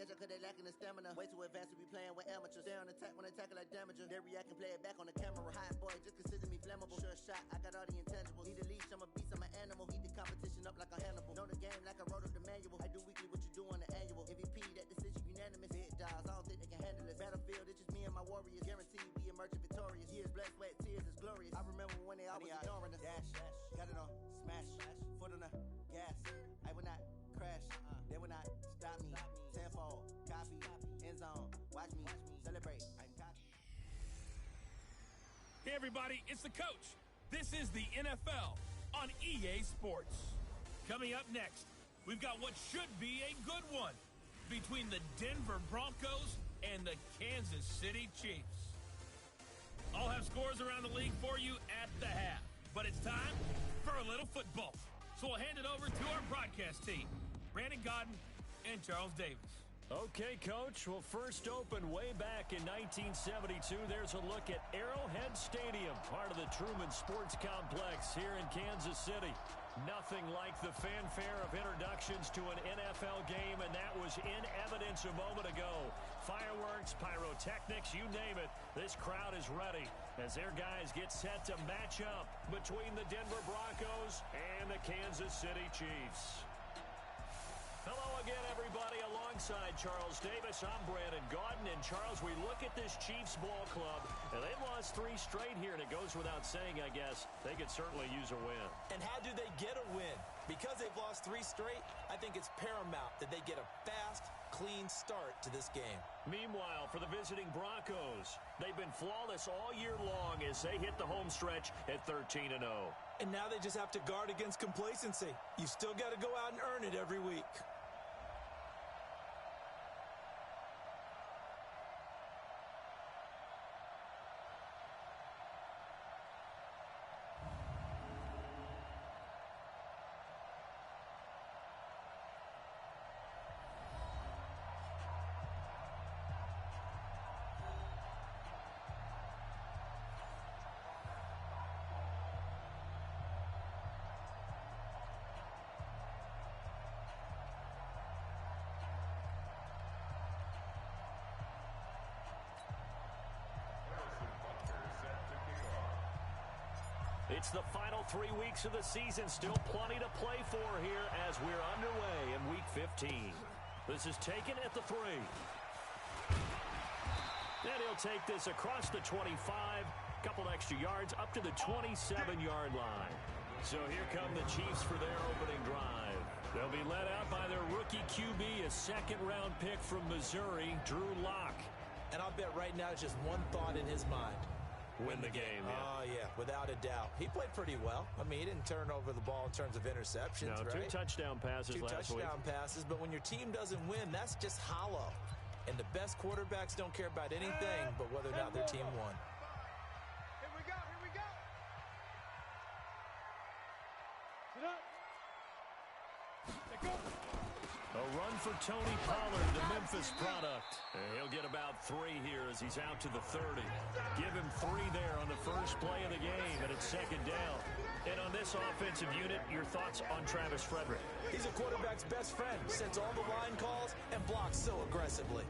catch up cause they lacking the stamina. Way too advanced to be playing with amateurs. Stay on attack when they tackle like damager. They react and play it back on the camera. Hot boy, just consider me flammable. Sure shot, I got all the intangibles. Need a leash, I'm a beast, I'm an animal. Heat the competition up like a Hannibal. Know the game like I wrote up the manual. I do weekly what you do on the annual. MVP, that decision unanimous. Big dogs, I don't think they can handle it. Battlefield, it's just me and my warriors. Guaranteed we emerge victorious. Years, blood, sweat, tears is glorious. I remember when they always ignoring us. Dash, got it on, smash, foot on the gas. I will not crash, they will not stop me. Tenfold, copy, end zone, watch me celebrate. Hey everybody, it's the coach. This is the NFL on EA Sports. Coming up next, we've got what should be a good one between the Denver Broncos and the Kansas City Chiefs. I'll have scores around the league for you at the half, but it's time for a little football. So we'll hand it over to our broadcast team, Brandon Godden and Charles Davis. Okay, Coach. Well, first opened way back in 1972. There's a look at Arrowhead Stadium, part of the Truman Sports Complex here in Kansas City. Nothing like the fanfare of introductions to an NFL game, and that was in evidence a moment ago. Fireworks, pyrotechnics, you name it. This crowd is ready as their guys get set to match up between the Denver Broncos and the Kansas City Chiefs. Hello again, everybody. Alongside Charles Davis, I'm Brandon Godden. And, Charles, we look at this Chiefs ball club, and they've lost 3 straight here, and it goes without saying, I guess, they could certainly use a win. And how do they get a win? Because they've lost 3 straight, I think it's paramount that they get a fast, clean start to this game. Meanwhile, for the visiting Broncos, they've been flawless all year long as they hit the home stretch at 13-0. And now they just have to guard against complacency. You still got to go out and earn it every week. It's the final 3 weeks of the season. Still plenty to play for here as we're underway in Week 15. This is taken at the 3. And he'll take this across the 25. Couple extra yards up to the 27-yard line. So here come the Chiefs for their opening drive. They'll be led out by their rookie QB, a second-round pick from Missouri, Drew Lock. And I'll bet right now it's just one thought in his mind. Win the game, yeah. Oh, yeah, without a doubt. He played pretty well. I mean, he didn't turn over the ball in terms of interceptions, no, right? 2 touchdown passes last week. 2 touchdown passes, but when your team doesn't win, that's just hollow. And the best quarterbacks don't care about anything but whether or not their team won. Here we go, here we go. Sit up. Let go. A run for Tony Pollard, the Memphis product. And he'll get about 3 here as he's out to the 30. Give him 3 there on the first play of the game, and it's second down. And on this offensive unit, your thoughts on Travis Frederick? He's a quarterback's best friend. Sets all the line calls and blocks so aggressively.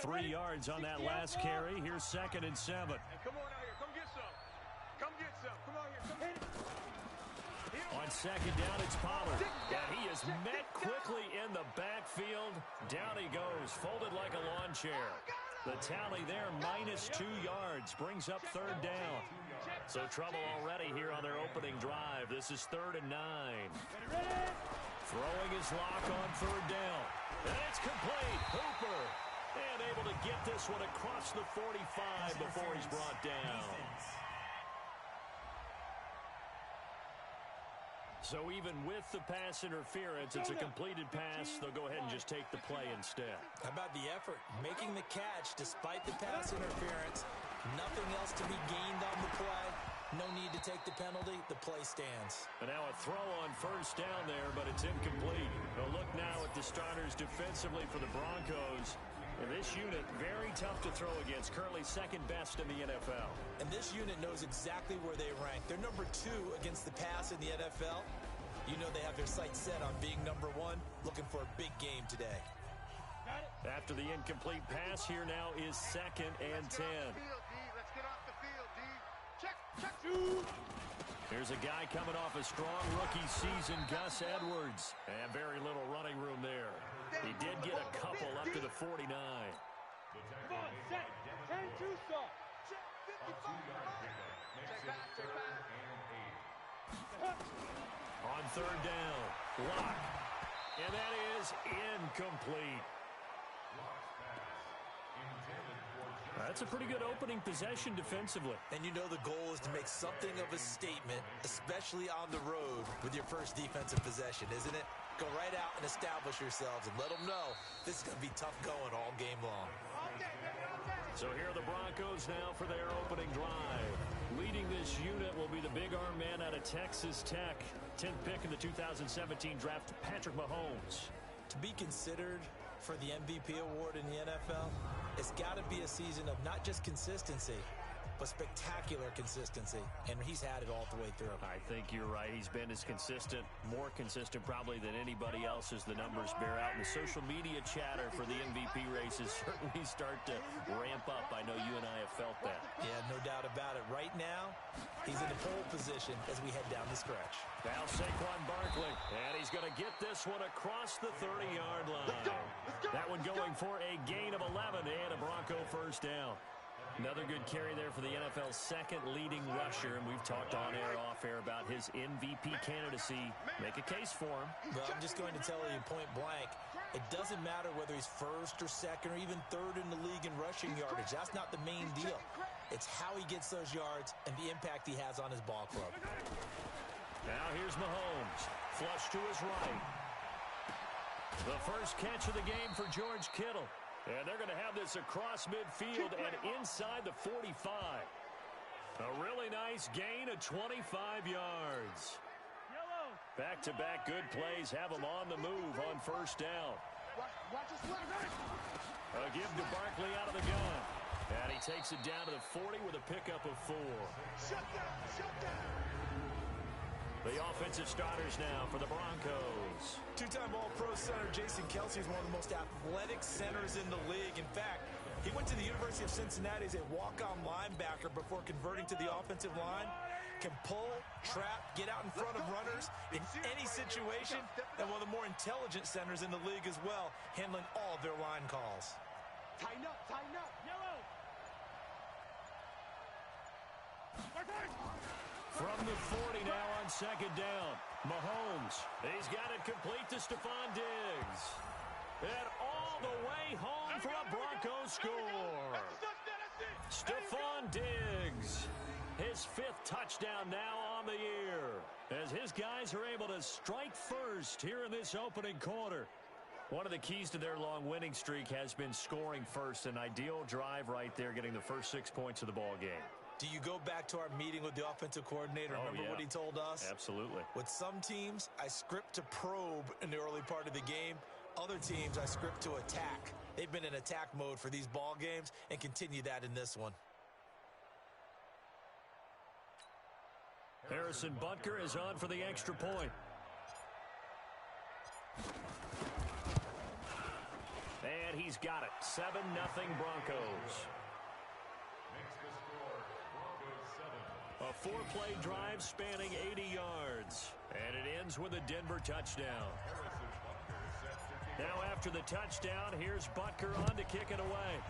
3 yards on that last carry. Here's 2nd and 7. Hey, come on out here. Come get some. Come get some. Come on here. Come hit it. On second down, it's Pollard. And he is met quickly in the backfield. Down he goes, folded like a lawn chair. The tally there, -2 yards, brings up 3rd down. So trouble already here on their opening drive. This is 3rd and 9. Throwing his lock on 3rd down. And it's complete. Hooper. And able to get this one across the 45 before he's brought down. So even with the pass interference, it's a completed pass. They'll go ahead and just take the play instead. How about the effort? Making the catch despite the pass interference. Nothing else to be gained on the play. No need to take the penalty. The play stands. And now a throw on 1st down there, but it's incomplete. They'll look now at the starters defensively for the Broncos. And this unit, very tough to throw against, currently 2nd best in the NFL. And this unit knows exactly where they rank. They're number 2 against the pass in the NFL. You know they have their sights set on being number one, looking for a big game today. After the incomplete pass, here now is 2nd and 10. Let's get off the field, D. Check. Here's a guy coming off a strong rookie season, Gus Edwards. And very little running room there. He did get a couple up to the 49. Come on, set. Turn two stop. Check 55. Check back. On 3rd down, Lock. And that is incomplete. That's a pretty good opening possession defensively. And you know the goal is to make something of a statement, especially on the road with your first defensive possession, isn't it? Go right out and establish yourselves and let them know this is going to be tough going all game long. So here are the Broncos now for their opening drive. Leading this unit will be the big arm man out of Texas Tech. 10th pick in the 2017 draft, Patrick Mahomes. To be considered for the MVP award in the NFL, it's got to be a season of not just consistency, but spectacular consistency. And he's had it all the way through. I think you're right. He's been as consistent, more consistent probably than anybody else as the numbers bear out. And the social media chatter for the MVP races certainly start to ramp up. I know you and I have felt that. Yeah, no doubt about it. Right now, he's in the pole position as we head down the stretch. Now Saquon Barkley, and he's going to get this one across the 30-yard line. That one going for a gain of 11 and a Bronco first down. Another good carry there for the NFL's 2nd leading rusher, and we've talked on air, off air about his MVP candidacy. Make a case for him. Well, I'm just going to tell you point blank, it doesn't matter whether he's 1st or 2nd or even 3rd in the league in rushing yardage. That's not the main deal. It's how he gets those yards and the impact he has on his ball club. Now here's Mahomes. Flush to his right. The first catch of the game for George Kittle. And they're going to have this across midfield and inside the 45. A really nice gain of 25 yards. Back-to-back good plays have them on the move on first down. A give to Barkley out of the gun. And he takes it down to the 40 with a pickup of 4. Shut down. The offensive starters now for the Broncos. Two-time All-Pro center Jason Kelce is one of the most athletic centers in the league. In fact, he went to the University of Cincinnati as a walk-on linebacker before converting to the offensive line. Can pull, trap, get out in front of runners in any situation, and one of the more intelligent centers in the league as well, handling all of their line calls. Tighten up. Yellow. From the 40 now on 2nd down. Mahomes. He's got it complete to Stephon Diggs. And all the way home for a Broncos score. Stephon Diggs. His 5th touchdown now on the year. As his guys are able to strike first here in this opening quarter. One of the keys to their long winning streak has been scoring first. An ideal drive right there, getting the first 6 points of the ball game. Do you go back to our meeting with the offensive coordinator? Remember what he told us? Absolutely. With some teams, I script to probe in the early part of the game. Other teams, I script to attack. They've been in attack mode for these ball games and continue that in this one. Harrison Butker is on for the extra point. And he's got it. 7-0 Broncos. A 4-play drive spanning 80 yards. And it ends with a Denver touchdown. Now after the touchdown, here's Butker on to kick it away.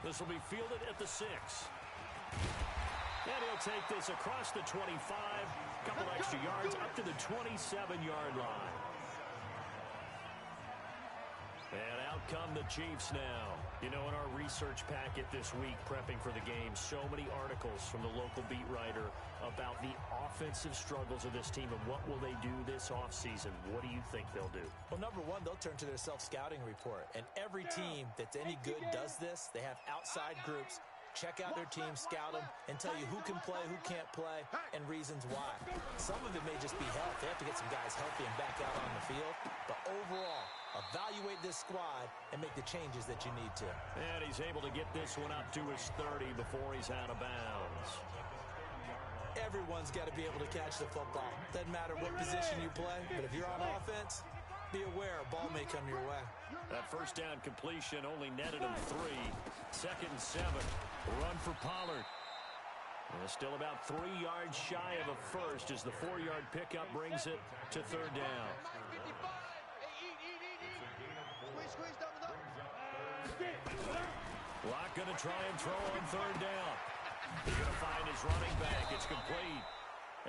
This will be fielded at the 6. And he'll take this across the 25. Couple extra yards up to the 27-yard line. And out come the Chiefs now. You know, in our research packet this week, prepping for the game, so many articles from the local beat writer about the offensive struggles of this team and what will they do this offseason. What do you think they'll do? Well, number one, they'll turn to their self-scouting report. And every team that's any good does this. They have outside groups. Check out their team, scout them, and tell you who can play, who can't play, and reasons why. Some of it may just be health. They have to get some guys healthy and back out on the field. But overall, evaluate this squad and make the changes that you need to. And he's able to get this one up to his 30 before he's out of bounds. Everyone's got to be able to catch the football. Doesn't matter what position you play, but if you're on offense, be aware a ball may come your way. That first down completion only netted him 3. 2nd and 7. Run for Pollard. And still about 3 yards shy of a first as the 4-yard pickup brings it to 3rd down. Locke going to try and throw on 3rd down. He's going to find his running back. It's complete.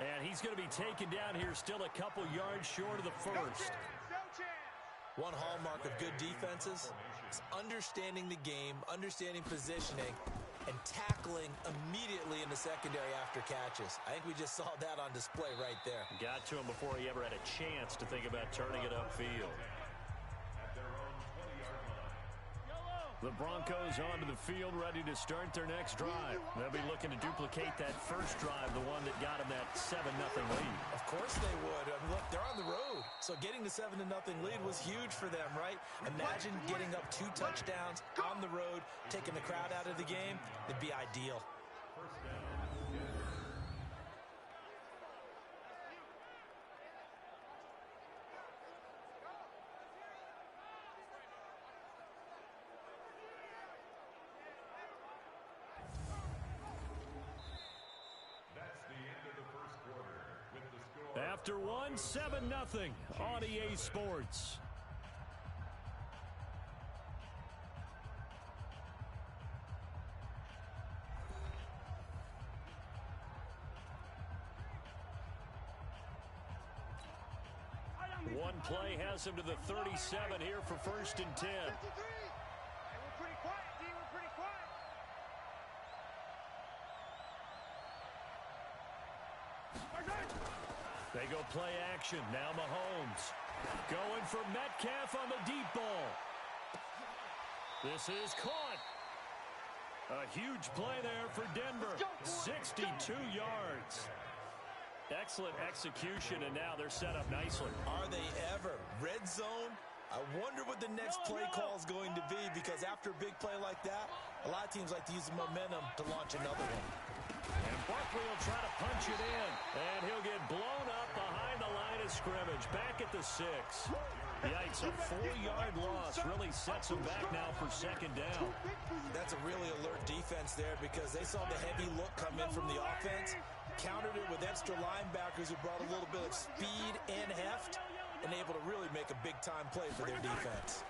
And he's going to be taken down here still a couple yards short of the first. One hallmark of good defenses is understanding the game, understanding positioning, and tackling immediately in the secondary after catches. I think we just saw that on display right there. Got to him before he ever had a chance to think about turning it upfield. The Broncos onto the field, ready to start their next drive. They'll be looking to duplicate that first drive, the one that got them that 7-0 lead. Of course they would. I mean, look, they're on the road. So getting the 7-0 lead was huge for them, right? Imagine getting up 2 touchdowns on the road, taking the crowd out of the game. It'd be ideal. After one, 7-0 on EA Sports. One play has him to the 37 here for 1st and 10. They go play action. Now Mahomes going for Metcalf on the deep ball. This is caught. A huge play there for Denver. 62 yards. Excellent execution, and now they're set up nicely. Are they ever? Red zone? I wonder what the next play call is going to be, because after a big play like that, a lot of teams like to use the momentum to launch another one. And Barkley will try to punch it in, and he'll get blown up behind the line of scrimmage, back at the 6. Yikes, a 4-yard loss really sets them back now for 2nd down. That's a really alert defense there, because they saw the heavy look come in from the offense, countered it with extra linebackers who brought a little bit of speed and heft, and able to really make a big-time play for their defense.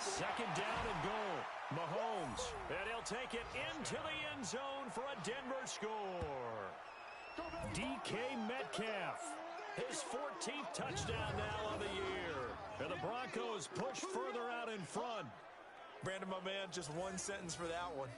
2nd down and goal. Mahomes, and he'll take it into the end zone for a Denver score. DK Metcalf, his 14th touchdown now on the year. And the Broncos push further out in front. Brandon, my man, just one sentence for that one.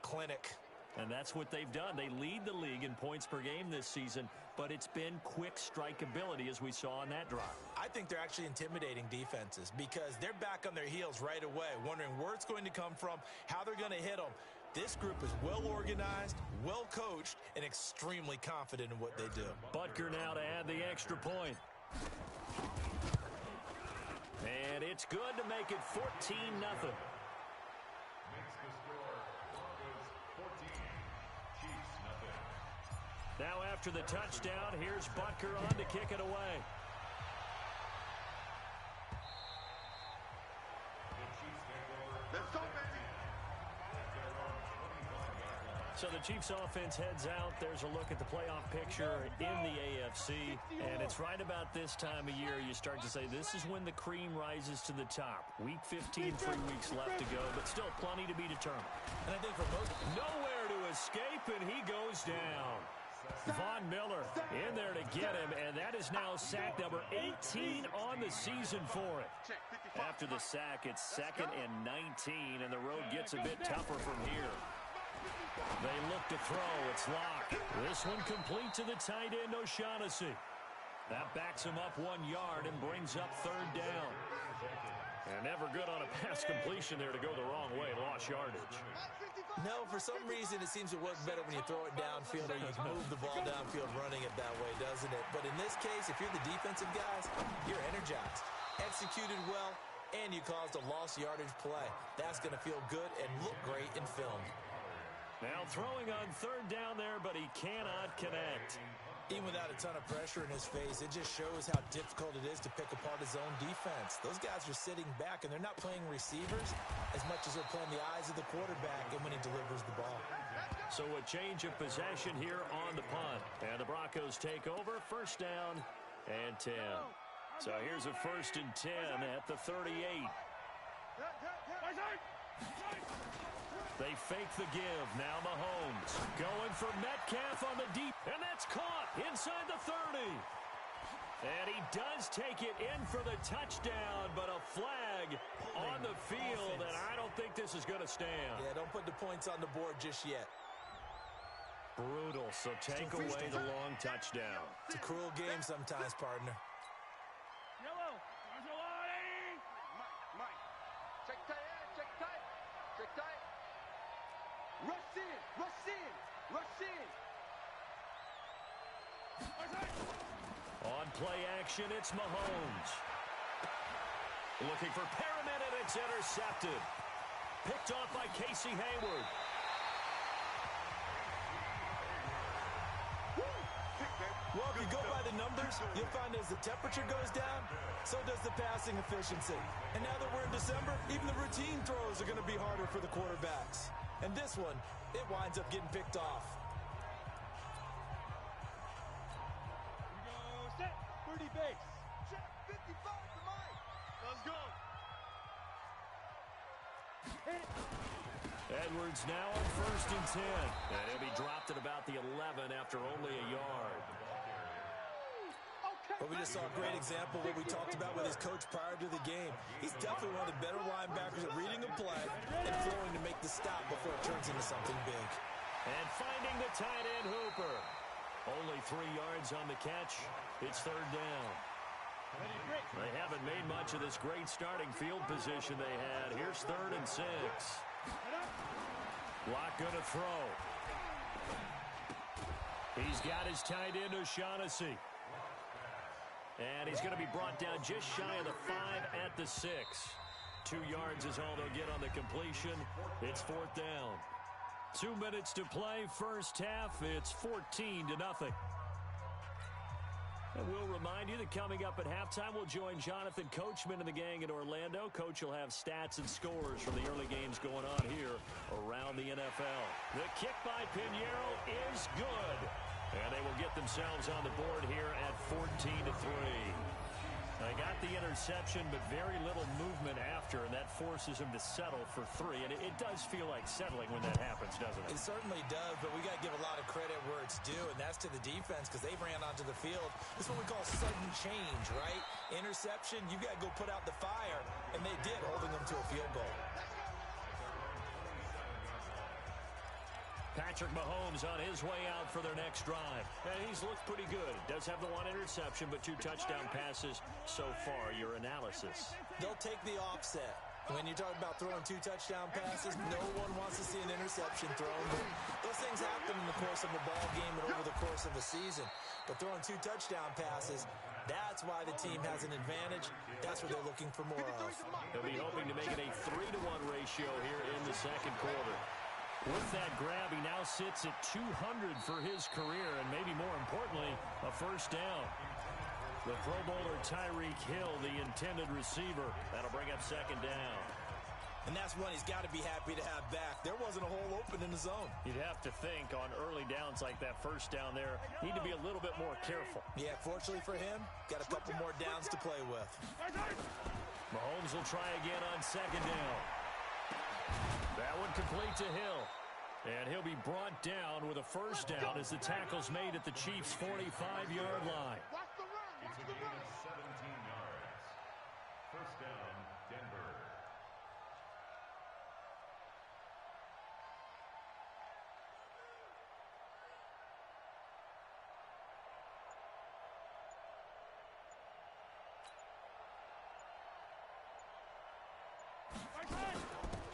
Clinic. And that's what they've done. They lead the league in points per game this season, but it's been quick strike ability as we saw on that drive. I think they're actually intimidating defenses because they're back on their heels right away, wondering where it's going to come from, how they're going to hit them. This group is well organized, well coached, and extremely confident in what they do. Butker now to add the extra point. And it's good to make it 14-0. Now after the touchdown, here's Butker on to kick it away. So the Chiefs offense heads out. There's a look at the playoff picture in the AFC. And it's right about this time of year you start to say this is when the cream rises to the top. Week 15, 3 weeks left to go, but still plenty to be determined. And I think for most, nowhere to escape, and he goes down. Von Miller in there to get him, and that is now sack number 18 on the season for it. After the sack, it's 2nd and 19, and the road gets a bit tougher from here. They look to throw. It's Locke. This one complete to the tight end, O'Shaughnessy. That backs him up 1 yard and brings up 3rd down. And never good on a pass completion there to go the wrong way. Lost yardage. No, for some reason it seems to work better when you throw it downfield or you move the ball downfield running it that way, doesn't it? But in this case, if you're the defensive guys, you're energized, executed well, and you caused a lost yardage play. That's going to feel good and look great in film. Now throwing on third down there, but he cannot connect. Even without a ton of pressure in his face, it just shows how difficult it is to pick apart his own defense. Those guys are sitting back, and they're not playing receivers as much as they're playing the eyes of the quarterback and when he delivers the ball. So a change of possession here on the punt. And the Broncos take over, first down and 10. So here's a 1st and 10 at the 38. They fake the give. Now Mahomes going for Metcalf on the deep. And that's caught inside the 30. And he does take it in for the touchdown, but a flag on the field, and I don't think this is going to stand. Yeah, don't put the points on the board just yet. Brutal, so take away the long touchdown. It's a cruel game sometimes, partner. Yellow. Mike. Check tight. Rush in. On play action, it's Mahomes. Looking for Perriman, and it's intercepted. Picked off by Casey Hayward. Well, if you go by the numbers, you'll find as the temperature goes down, so does the passing efficiency. And now that we're in December, even the routine throws are going to be harder for the quarterbacks. And this one, it winds up getting picked off. Set. 30 base. Check 55 to Mike. Let's go. Edwards now on 1st and 10. And he'll be dropped at about the 11 after only a yard. But we just saw a great example of what we talked about with his coach prior to the game. He's definitely one of the better linebackers at reading a play and throwing to make the stop before it turns into something big. And finding the tight end Hooper. Only 3 yards on the catch. It's 3rd down. They haven't made much of this great starting field position they had. Here's 3rd and 6. Block going to throw. He's got his tight end O'Shaughnessy. And he's going to be brought down just shy of the 5 at the 6. 2 yards is all they'll get on the completion. It's 4th down. 2 minutes to play, first half. It's 14-0. And we'll remind you that coming up at halftime, we'll join Jonathan Coachman and the gang in Orlando. Coach will have stats and scores from the early games going on here around the NFL. The kick by Pinheiro is good. And they will get themselves on the board here at 14-3. They got the interception, but very little movement after, and that forces him to settle for 3. And it does feel like settling when that happens, doesn't it? It certainly does, but we got to give a lot of credit where it's due, and that's to the defense because they ran onto the field. This is what we call sudden change, right? Interception, you got to go put out the fire, and they did, holding them to a field goal. Patrick Mahomes on his way out for their next drive. And he's looked pretty good. Does have the 1 interception, but 2 touchdown passes so far. Your analysis. They'll take the offset. When you're talking about throwing 2 touchdown passes, no one wants to see an interception thrown. But those things happen in the course of a ball game and over the course of a season. But throwing 2 touchdown passes, that's why the team has an advantage. That's what they're looking for more of. They'll be hoping to make it a 3-1 ratio here in the second quarter. With that grab, he now sits at 200 for his career, and maybe more importantly, a first down. The Pro Bowler Tyreek Hill, the intended receiver. That'll bring up 2nd down. And that's one he's got to be happy to have back. There wasn't a hole open in the zone. You'd have to think on early downs like that first down there, need to be a little bit more careful. Yeah, fortunately for him, got a couple more downs to play with. Mahomes will try again on 2nd down. That one complete to Hill. And he'll be brought down with a first down as the tackle's made at the Chiefs' 45-yard line. Watch the run. 17 yards. First down, Denver.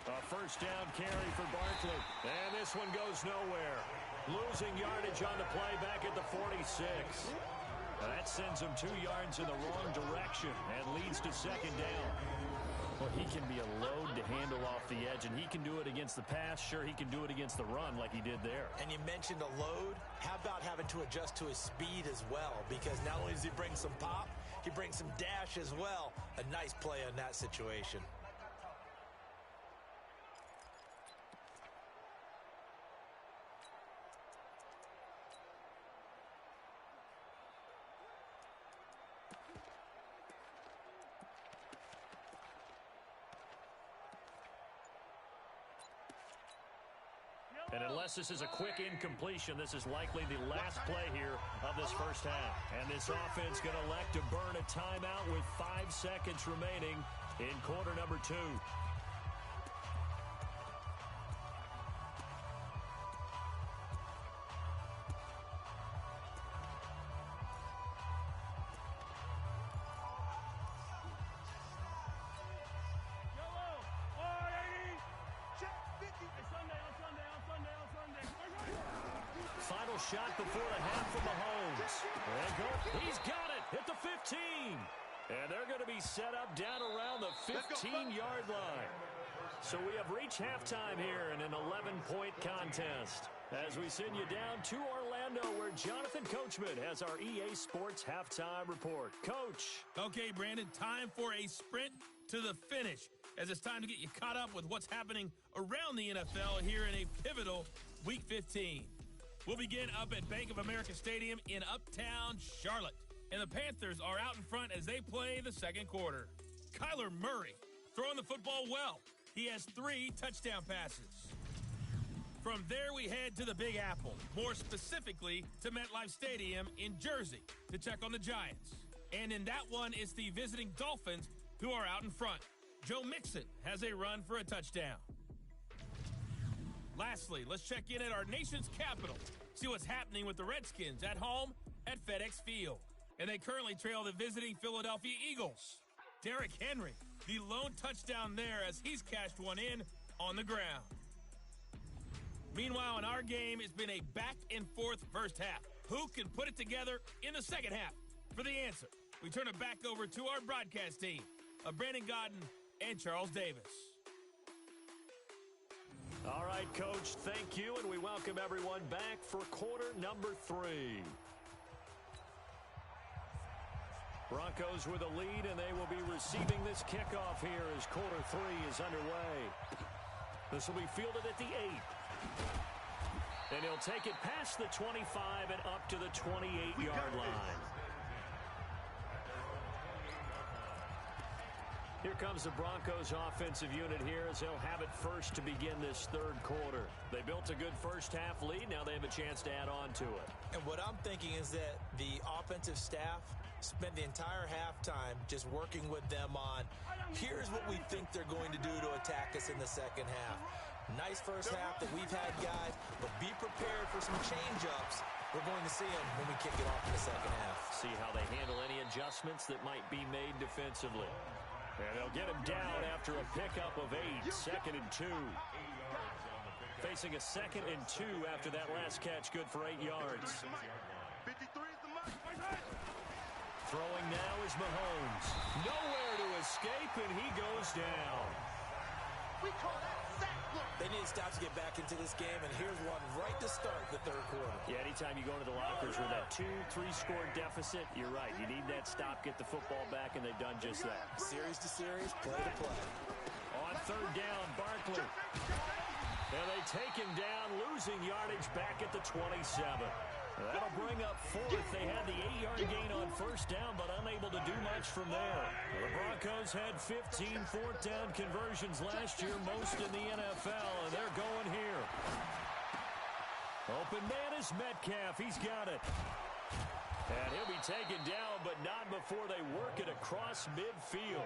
A first down carry for Barkley. And this one goes nowhere. Losing yardage on the play back at the 46. That sends him 2 yards in the wrong direction and leads to 2nd down. Well, he can be a load to handle off the edge, and he can do it against the pass. Sure, he can do it against the run like he did there. And you mentioned a load. How about having to adjust to his speed as well? Because not only does he bring some pop, he brings some dash as well. A nice play on that situation. And unless this is a quick incompletion, this is likely the last play here of this first half. And this offense going to elect to burn a timeout with 5 seconds remaining in quarter number 2. Final shot before the half from Mahomes. He's got it at the 15. And they're going to be set up down around the 15-yard line. So we have reached halftime here in an 11-point contest. As we send you down to Orlando, where Jonathan Coachman has our EA Sports halftime report. Coach. Okay, Brandon, time for a sprint to the finish, as it's time to get you caught up with what's happening around the NFL here in a pivotal Week 15. We'll begin up at Bank of America Stadium in Uptown Charlotte. And the Panthers are out in front as they play the second quarter. Kyler Murray throwing the football well. He has 3 touchdown passes. From there, we head to the Big Apple, more specifically to MetLife Stadium in Jersey to check on the Giants. And in that one, it's the visiting Dolphins who are out in front. Joe Mixon has a run for a touchdown. Lastly, let's check in at our nation's capital. See what's happening with the Redskins at home at FedEx Field. And they currently trail the visiting Philadelphia Eagles. Derrick Henry, the lone touchdown there as he's cashed one in on the ground. Meanwhile, in our game, it's been a back-and-forth first half. Who can put it together in the second half? For the answer, we turn it back over to our broadcast team of Brandon Godden and Charles Davis. All right, Coach, thank you, and we welcome everyone back for quarter number 3. Broncos with a lead, and they will be receiving this kickoff here as quarter 3 is underway. This will be fielded at the 8. And he'll take it past the 25 and up to the 28-yard line. Here comes the Broncos offensive unit here as they'll have it first to begin this third quarter. They built a good first half lead. Now they have a chance to add on to it. And what I'm thinking is that the offensive staff spent the entire halftime just working with them on, here's what we think they're going to do to attack us in the second half. Nice first half that we've had, guys, but be prepared for some change-ups. We're going to see them when we kick it off in the second half. See how they handle any adjustments that might be made defensively. And they'll get him down after a pickup of 8, 2nd and 2. Facing a 2nd and 2 after that last catch, good for 8 yards. Throwing now is Mahomes. Nowhere to escape, and he goes down. We call that sack look. They need to stop to get back into this game, and here's one right to start the third quarter. Yeah, anytime you go into the lockers with that 2-3 score deficit, you're right. You need that stop, get the football back, and they've done just that. Series to series, play to play. On third down, Barkley. And they take him down, losing yardage back at the 27. That'll bring up 4th. They had the 8-yard gain on first down, but unable to do much from there. The Broncos had 15 fourth down conversions last year, most in the NFL, and they're going here. Open man is Metcalf. He's got it. And he'll be taken down, but not before they work it across midfield.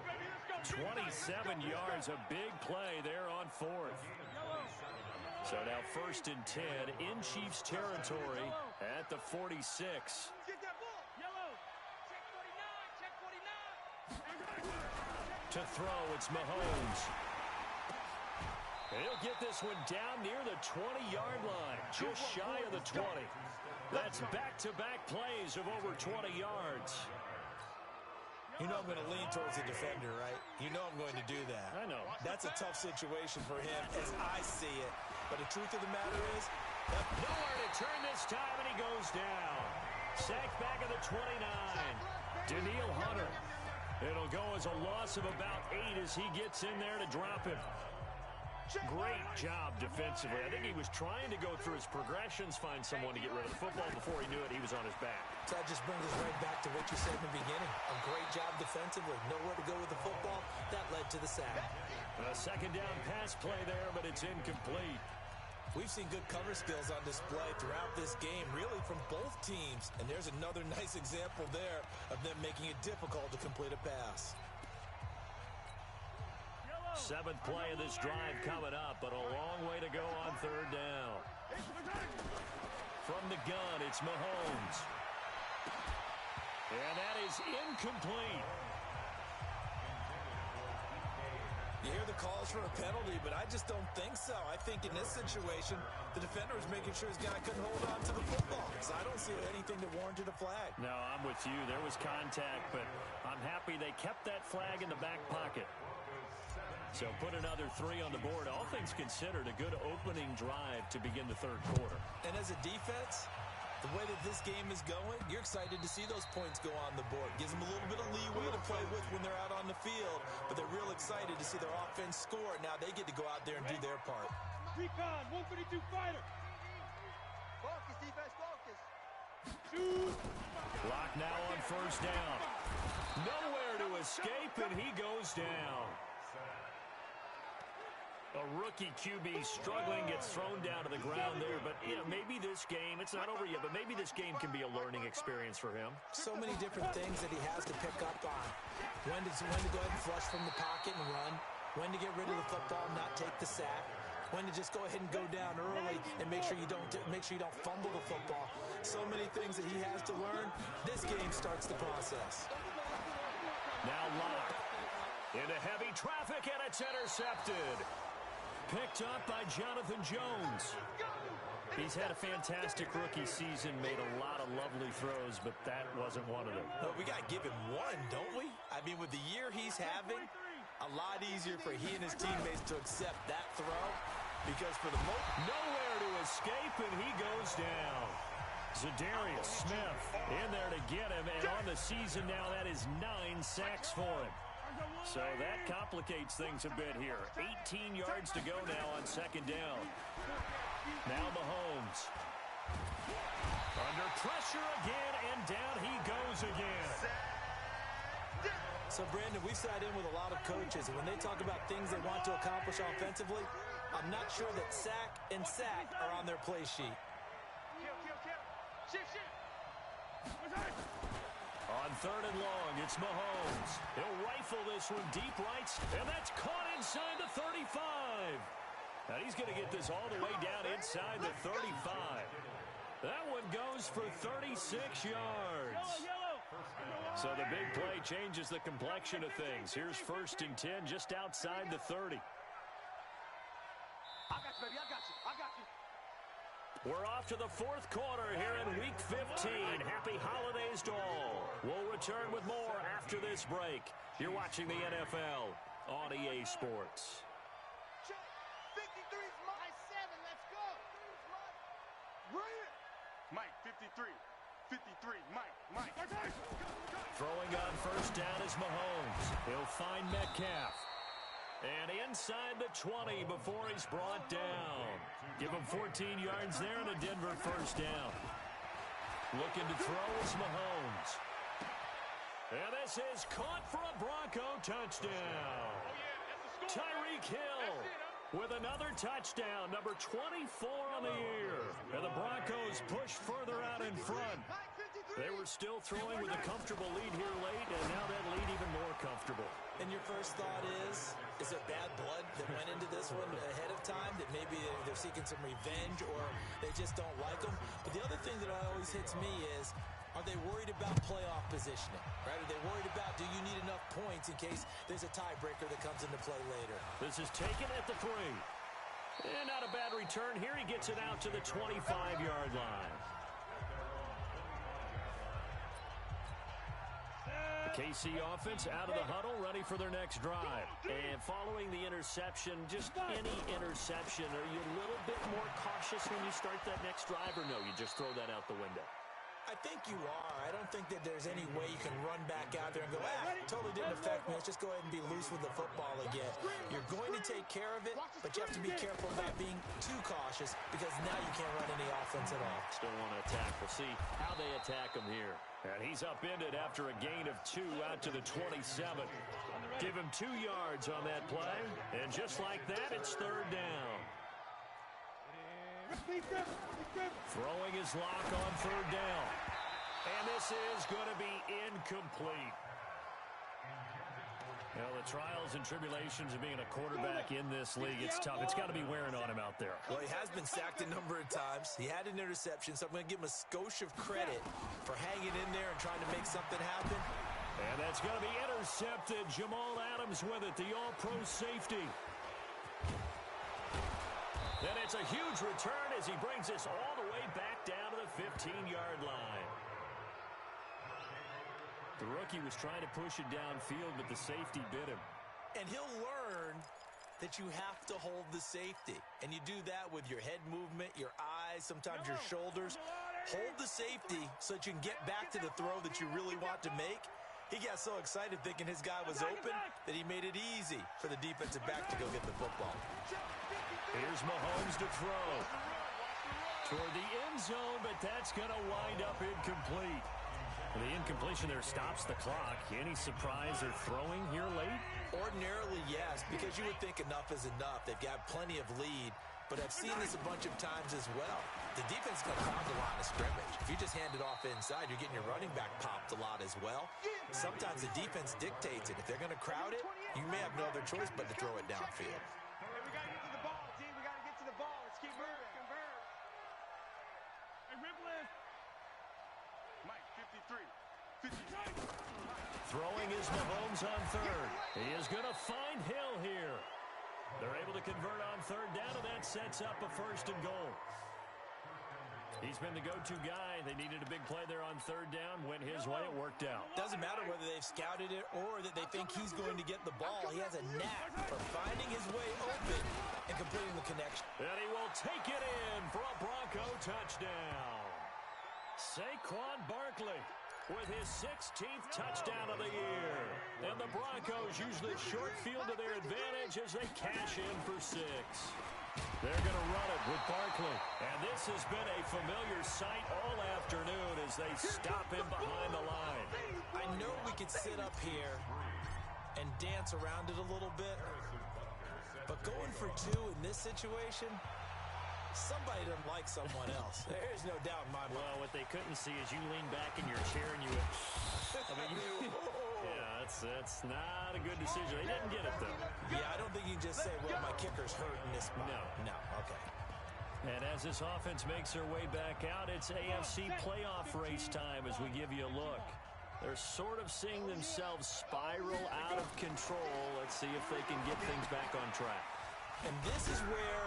27 yards, a big play there on 4th. So now 1st and 10 in Chiefs territory at the 46. Get that ball. Yellow. Check 49. Check 49. To throw, it's Mahomes. And he'll get this one down near the 20-yard line, just shy of the 20. That's back-to-back plays of over 20 yards. You know I'm going to lean towards the defender, right? You know I'm going to do that. I know. That's a tough situation for him as I see it. But the truth of the matter is, Nowhere to turn this time, and he goes down. Sacked back at the 29. Daniil Hunter. It'll go as a loss of about 8 as he gets in there to drop him. Great job defensively. I think he was trying to go through his progressions, find someone to get rid of the football. Before he knew it, he was on his back. So that just brings us right back to what you said in the beginning. A great job defensively. Nowhere to go with the football. That led to the sack. A second down pass play there, but it's incomplete. We've seen good cover skills on display throughout this game, really from both teams. And there's another nice example there of them making it difficult to complete a pass. 7th play of this drive coming up, but a long way to go on 3rd down. From the gun, it's Mahomes. And that is incomplete. You hear the calls for a penalty, but I just don't think so. I think in this situation, the defender was making sure his guy couldn't hold on to the football. So I don't see anything that warranted a flag. No, I'm with you. There was contact, but I'm happy they kept that flag in the back pocket. So put another 3 on the board. All things considered, a good opening drive to begin the 3rd quarter. And as a defense, the way that this game is going, you're excited to see those points go on the board. Gives them a little bit of leeway to play with when they're out on the field, but they're real excited to see their offense score. Now they get to go out there and do their part. Recon, 152 fighter. Focus, defense, focus. Shoot. Clock now on 1st down. Nowhere to escape, and he goes down. A rookie QB struggling, gets thrown down to the ground there. But, you know, maybe this game, it's not over yet, but maybe this game can be a learning experience for him. So many different things that he has to pick up on. When to go ahead and flush from the pocket and run. When to get rid of the football and not take the sack. When to just go ahead and go down early and make sure you don't fumble the football. So many things that he has to learn. This game starts the process. Now Locke into heavy traffic, and it's intercepted. Picked up by Jonathan Jones. He's had a fantastic rookie season, made a lot of lovely throws, but that wasn't one of them. Well, we got to give him one, don't we? I mean, with the year he's having, a lot easier for he and his teammates to accept that throw, because for the most... Nowhere to escape, and he goes down. Zadarius Smith in there to get him, and on the season now, that is 9 sacks for him. So that complicates things a bit here. 18 yards to go now on 2nd down. Now Mahomes. Under pressure again, and down he goes again. So, Brandon, we sat in with a lot of coaches, and when they talk about things they want to accomplish offensively, I'm not sure that sack and sack are on their play sheet. On 3rd and long, it's Mahomes. He'll rifle this one deep right, and that's caught inside the 35. Now he's going to get this all the way down inside the 35. That one goes for 36 yards. So the big play changes the complexion of things. Here's 1st and 10 just outside the 30. I got you, baby. I got you. I got you. We're off to the 4th quarter here in Week 15. Happy holidays to all. We'll return with more after this break. You're watching the NFL on EA Sports. 53's my 7. Let's go. Bring it. Mike, 53. 53. Mike. Throwing on 1st down is Mahomes. He'll find Metcalf. And inside the 20 before he's brought down. Give him 14 yards there and a Denver 1st down. Looking to throw is Mahomes. And this is caught for a Bronco touchdown. Tyreek Hill with another touchdown, number 24 on the year. And the Broncos push further out in front. They were still throwing with a comfortable lead here late, and now that lead even more comfortable. And your first thought is it bad blood that went into this one ahead of time, that maybe they're seeking some revenge or they just don't like them? But the other thing that always hits me is, are they worried about playoff positioning? Right? Are they worried about, do you need enough points in case there's a tiebreaker that comes into play later? This is taken at the 3. And not a bad return here. He gets it out to the 25-yard line. KC offense out of the huddle, ready for their next drive. And following the interception, just any interception, are you a little bit more cautious when you start that next drive, or no, you just throw that out the window? I think you are. I don't think that there's any way you can run back out there and go, totally didn't affect me. Let's just go ahead and be loose with the football again. You're going to take care of it, but you have to be careful about being too cautious because now you can't run any offense at all. Still want to attack. We'll see how they attack him here. And he's upended after a gain of 2 out to the 27. Give him 2 yards on that play. And just like that, it's 3rd down. Throwing his lock on 3rd down. And this is going to be incomplete. Well, the trials and tribulations of being a quarterback in this league, it's tough. It's got to be wearing on him out there. Well, he has been sacked a number of times. He had an interception, so I'm going to give him a skosh of credit for hanging in there and trying to make something happen. And that's going to be intercepted. Jamal Adams with it, the all-pro safety. And it's a huge return as he brings us all the way back down to the 15-yard line. The rookie was trying to push it downfield, but the safety bit him. And he'll learn that you have to hold the safety. And you do that with your head movement, your eyes, sometimes your shoulders. Hold the safety so that you can get back to the throw that you really want to make. He got so excited thinking his guy was open that he made it easy for the defensive back to go get the football. Here's Mahomes to throw. Toward the end zone, but that's going to wind up incomplete. The incompletion there stops the clock. Any surprise they're throwing here late? Ordinarily, yes, because you would think enough is enough. They've got plenty of lead, but I've seen this a bunch of times as well. The defense is going to crowd the line of scrimmage. If you just hand it off inside, you're getting your running back popped a lot as well. Sometimes the defense dictates it. If they're going to crowd it, you may have no other choice but to throw it downfield. Hey, we got to get to the ball, G. We got to get to the ball. Let's keep moving. Convert. Hey, Ripley. Mike, 53. 53. Throwing is Mahomes on 3rd. He is going to find Hill here. They're able to convert on 3rd down, and that sets up a 1st and goal. He's been the go-to guy. They needed a big play there on 3rd down. Went his way. It worked out. Doesn't matter whether they've scouted it or that they think he's going to get the ball. He has a knack for finding his way open and completing the connection. And he will take it in for a Bronco touchdown. Saquon Barkley with his 16th touchdown of the year. And the Broncos use the short field to their advantage as they cash in for 6. They're going to run it with Barkley. And this has been a familiar sight all afternoon as they stop him behind the line. I know we could sit up here and dance around it a little bit, but going for 2 in this situation, somebody doesn't like someone else. There's no doubt in my mind. Well, what they couldn't see is you lean back in your chair and you went, yeah, that's not a good decision. They didn't get it, though. Yeah, I don't think you can just say, well, my kicker's hurt in this spot. No, okay. And as this offense makes their way back out, it's AFC playoff race time as we give you a look. They're sort of seeing themselves spiral out of control. Let's see if they can get things back on track. And this is where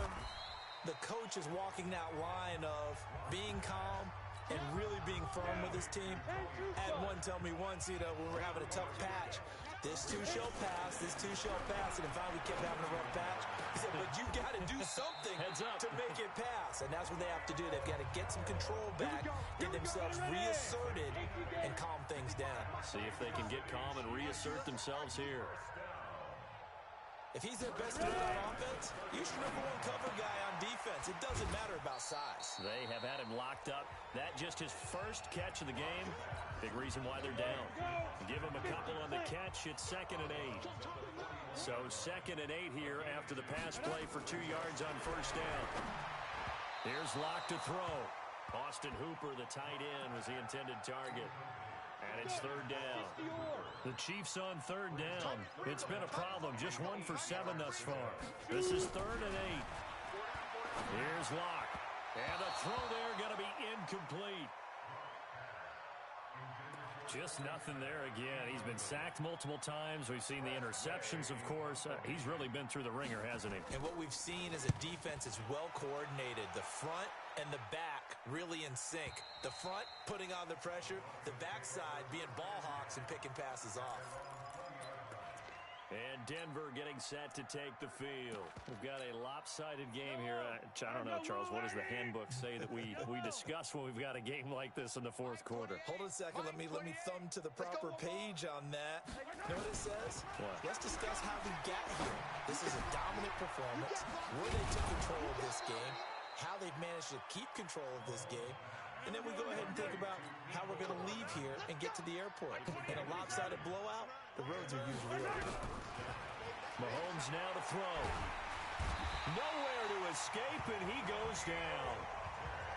the coach is walking that line of being calm and really being firm with his team. I had one tell me once, when we're having a tough patch, this too shall pass, this too shall pass, and finally we kept having a rough patch. He said, but you got to do something to make it pass, and that's what they have to do. They've got to get some control back, get themselves reasserted, and calm things down. See if they can get calm and reassert themselves here. If he's their best threat on offense, use your #1 cover guy on defense. It doesn't matter about size. They have had him locked up. That just his first catch of the game. Big reason why they're down. Give him a couple on the catch. It's 2nd and 8. So 2nd and 8 here after the pass play for 2 yards on 1st down. Here's Locke to throw. Austin Hooper, the tight end, was the intended target. And it's 3rd down. The Chiefs on 3rd down. It's been a problem. Just 1 for 7 thus far. This is 3rd and 8. Here's Locke. And the throw there going to be incomplete. Just nothing there again. He's been sacked multiple times. We've seen the interceptions, of course. He's really been through the ringer, hasn't he? And what we've seen is a defense that's well coordinated. The front and the back really in sync. The front putting on the pressure, the backside being ball hawks and picking passes off. And Denver getting set to take the field. We've got a lopsided game here. I don't know, Charles, what does the handbook say that we discuss when we've got a game like this in the fourth quarter? Hold on a second. Let me thumb to the proper page on that. You know what it says? What? Let's discuss how we got here. This is a dominant performance, where they took control of this game, how they've managed to keep control of this game, and then we go ahead and think about how we're going to leave here and get to the airport. In a lopsided blowout, the roads are usually open. Mahomes now to throw. Nowhere to escape, and he goes down.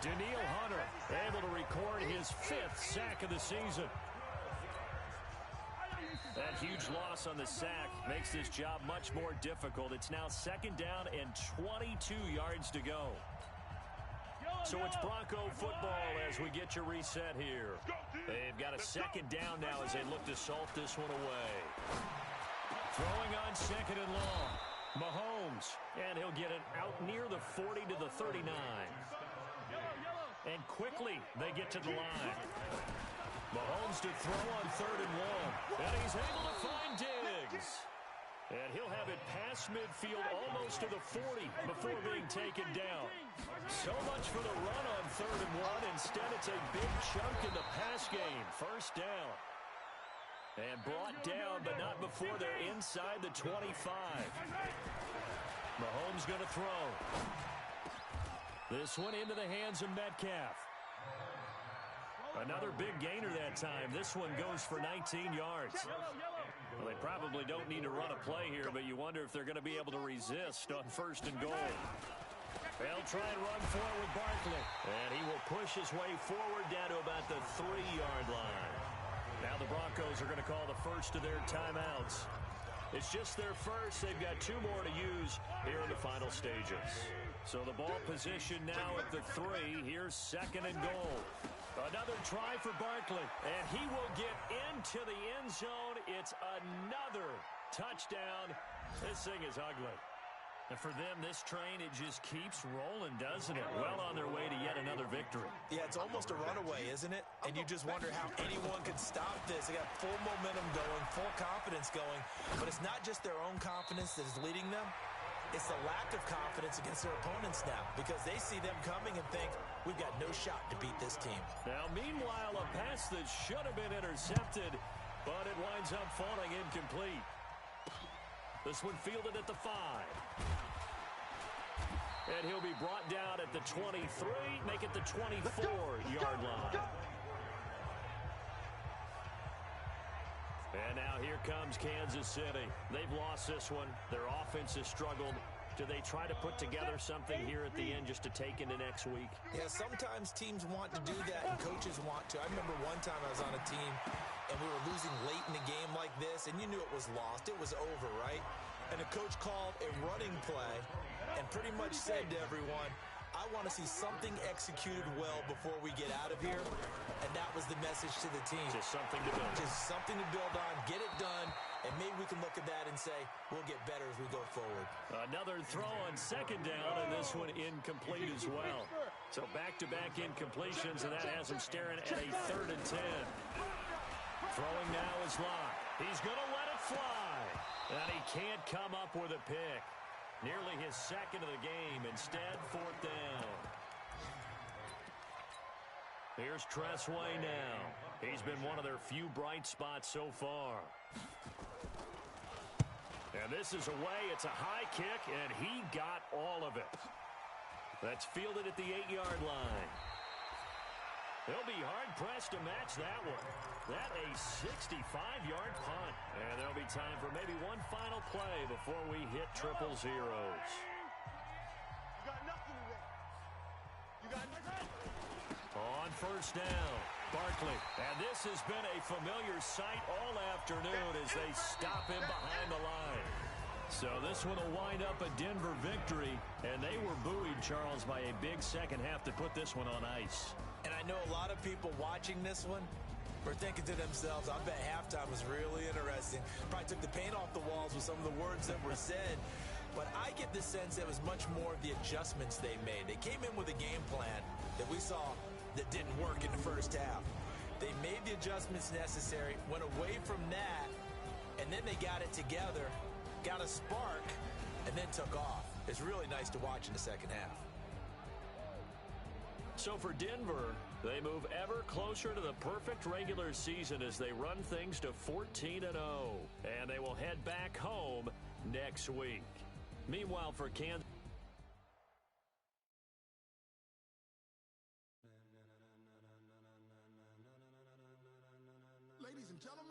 Daniil Hunter able to record his 5th sack of the season. That huge loss on the sack makes this job much more difficult. It's now 2nd down and 22 yards to go. So it's Bronco football as we get your reset here. They've got a 2nd down now as they look to salt this one away. Throwing on 2nd and long. Mahomes, and he'll get it out near the 40 to the 39. And quickly they get to the line. Mahomes to throw on 3rd and 1. And he's able to find Diggs. And he'll have it past midfield almost to the 40 before being taken down. So much for the run on 3rd and 1. Instead, it's a big chunk in the pass game. 1st down. And brought down, but not before they're inside the 25. Mahomes going to throw. This one into the hands of Metcalf. Another big gainer that time. This one goes for 19 yards. Well, they probably don't need to run a play here, but you wonder if they're going to be able to resist on 1st and goal. They'll try and run forward Barkley. And he will push his way forward down to about the 3-yard line. Now the Broncos are going to call the first of their timeouts. It's just their first. They've got 2 more to use here in the final stages. So the ball position now at the 3. Here's 2nd and goal. Another try for Barkley, and he will get into the end zone. It's another touchdown. This thing is ugly. And for them, this train, it just keeps rolling, doesn't it? Well on their way to yet another victory. Yeah, it's almost a runaway, isn't it? And you just wonder how anyone could stop this. They got full momentum going, full confidence going. But it's not just their own confidence that is leading them. It's the lack of confidence against their opponents now, because they see them coming and think, we've got no shot to beat this team. Now, meanwhile, a pass that should have been intercepted, but it winds up falling incomplete. This one fielded at the 5. And he'll be brought down at the 23, make it the 24-yard line. And now here comes Kansas City. They've lost this one. Their offense has struggled. Do they try to put together something here at the end just to take into next week? Yeah, sometimes teams want to do that and coaches want to. I remember one time I was on a team and we were losing late in a game like this, and you knew it was lost. It was over, right? And the coach called a running play and pretty much said to everyone, I want to see something executed well before we get out of here. And that was the message to the team. Just something to build. Just something to build on, get it done, and maybe we can look at that and say, we'll get better as we go forward. Another throw on 2nd down, and this one incomplete as well. So back-to-back incompletions, and that has him staring at a 3rd and 10. Throwing now is Locke. He's going to let it fly. And he can't come up with a pick. Nearly his 2nd of the game. Instead, 4th down. Here's Tressway now. He's been one of their few bright spots so far. And this is away. It's a high kick, and he got all of it. That's fielded at the 8-yard line. They'll be hard-pressed to match that one. That a 65-yard punt. And there'll be time for maybe one final play before we hit triple zeros. You got nothing today. You got nothing. On 1st down, Barkley. And this has been a familiar sight all afternoon as they stop him behind the line. So this one will wind up a Denver victory, and they were buoyed, Charles, by a big second half to put this one on ice. And I know a lot of people watching this one were thinking to themselves, I bet halftime was really interesting. Probably took the paint off the walls with some of the words that were said. But I get the sense it was much more of the adjustments they made. They came in with a game plan that we saw that didn't work in the first half. They made the adjustments necessary, went away from that, and then they got it together, got a spark, and then took off. It's really nice to watch in the second half. So for Denver, they move ever closer to the perfect regular season as they run things to 14-0. And they will head back home next week. Meanwhile, for Kansas... Ladies and gentlemen,